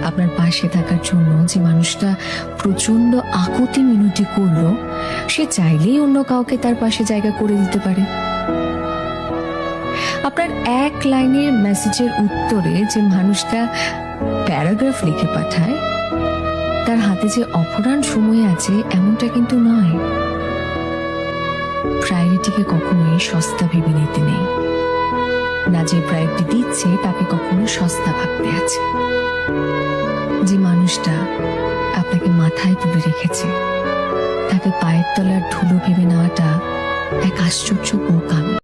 আপনার পাশে থাকার জন্য যে মানুষটা প্রচন্ড আকুতি মিনতি করলো, সে চাইলেই অন্য কাউকে তার পাশে জায়গা করে দিতে পারে। আপনার এক লাইনের মেসেজের উত্তরে যে মানুষটা প্যারাগ্রাফ লিখে পাঠায়, তার হাতে যে অপরাণ সময় আছে এমনটা কিন্তু নয়। প্রায়োরিটিকে কখনোই সস্তা ভেবে নিতে নেই, না যে প্রায়োরিটি দিচ্ছে তাকে কখনো সস্তা ভাবতে আছে। যে মানুষটা আপনাকে মাথায় তুলে রেখেছে, তাকে পায়ের তলার ধুলো ভেবে নেওয়াটা এক আশ্চর্য বোকামি।